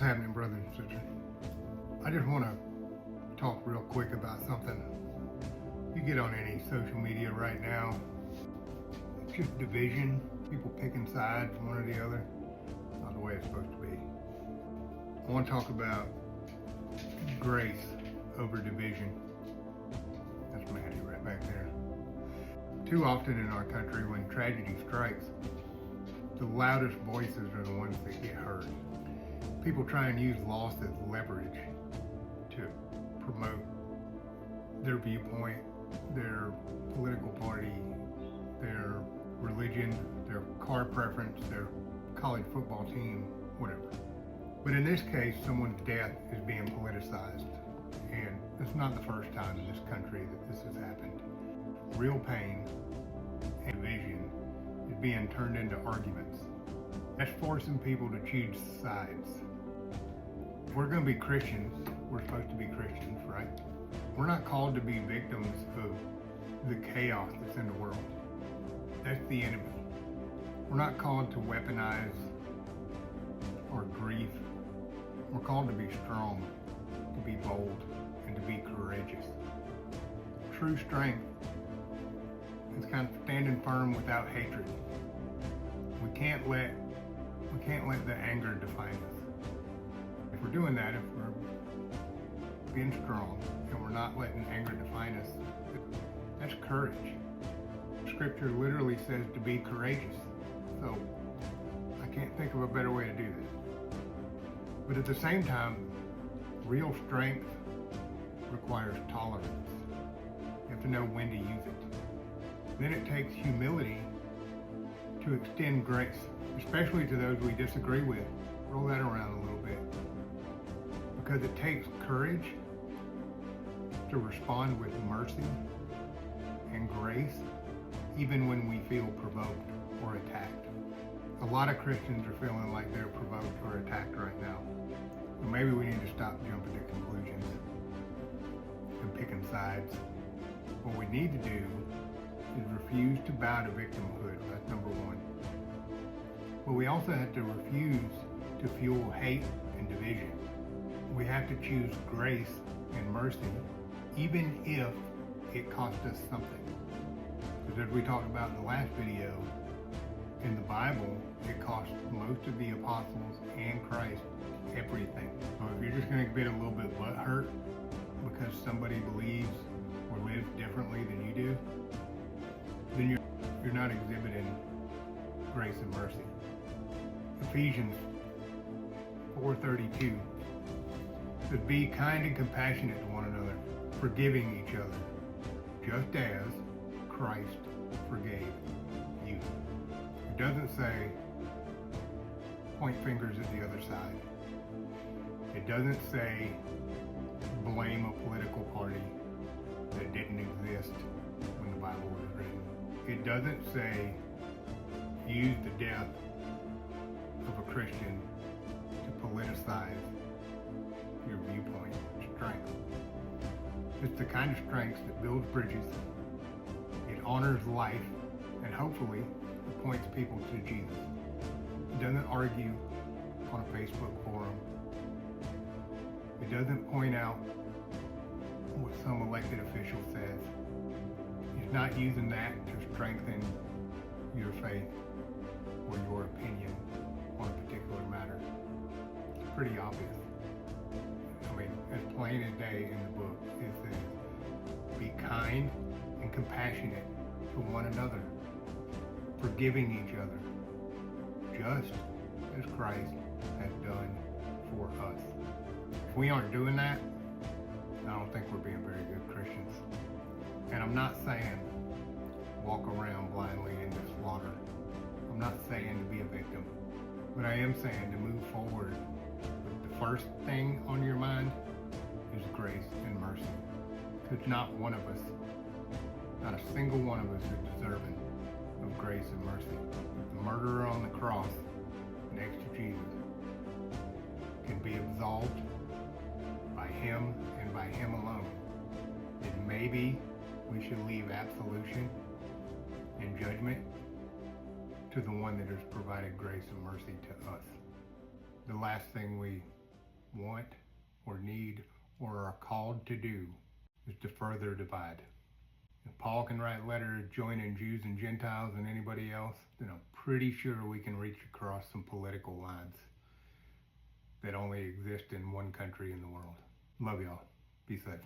happening, brothers and sisters? I just want to talk real quick about something. You get on any social media right now, it's just division, people picking sides, one or the other. Not the way it's supposed to be. I want to talk about grace over division. That's Maddie right back there. Too often in our country, when tragedy strikes, the loudest voices are the ones that get heard. People try and use loss as leverage to promote their viewpoint, their political party, their religion, their car preference, their college football team, whatever. But in this case, someone's death is being politicized, and it's not the first time in this country that this has happened. Real pain and division is being turned into arguments. That's forcing people to choose sides. If we're going to be Christians, we're supposed to be Christians, right? We're not called to be victims of the chaos that's in the world. That's the enemy. We're not called to weaponize our grief. We're called to be strong, to be bold, and to be courageous. True strength is kind of standing firm without hatred. We can't let the anger define us. If we're doing that, if we're being strong and we're not letting anger define us, that's courage. Scripture literally says to be courageous. So I can't think of a better way to do this. But at the same time, real strength requires tolerance. You have to know when to use it. Then it takes humility to extend grace, especially to those we disagree with. Roll that around a little bit. Because it takes courage to respond with mercy and grace, even when we feel provoked or attacked. A lot of Christians are feeling like they're provoked or attacked right now. So maybe we need to stop jumping to conclusions and picking sides. What we need to do is refuse to bow to victimhood. That's number one. But we also have to refuse to fuel hate and division. We have to choose grace and mercy, even if it costs us something. Because as we talked about in the last video, in the Bible, it cost most of the apostles and Christ everything. So if you're just going to get a little bit butthurt because somebody believes or lives differently than you do, then you're not exhibiting grace and mercy. Ephesians 4:32 says, "Be kind and compassionate to one another, forgiving each other, just as Christ forgave you." It doesn't say point fingers at the other side. It doesn't say blame a political party that didn't exist when the Bible was written. It doesn't say use the death of a Christian to politicize your viewpoint strength. It's the kind of strength that builds bridges, it honors life, and hopefully it points people to Jesus. It doesn't argue on a Facebook forum. It doesn't point out what some elected official says. It's not using that to strengthen your faith or your opinion on a particular matter. It's pretty obvious. I mean, as plain as day in the book, it says, be kind and compassionate to one another, forgiving each other, just as Christ has done for us. If we aren't doing that, I don't think we're being very good Christians. And I'm not saying walk around blindly into slaughter. I'm not saying to be a victim. But I am saying to move forward with the first thing on your mind is grace and mercy. Because not one of us, not a single one of us is deserving of grace and mercy. The murderer on the cross next to Jesus can be absolved by him and by him alone. Then maybe we should leave absolution and judgment to the one that has provided grace and mercy to us. The last thing we want or need or are called to do is to further divide. If Paul can write letters joining Jews and Gentiles and anybody else, then I'm pretty sure we can reach across some political lines that only exist in one country in the world. Love y'all. Be safe.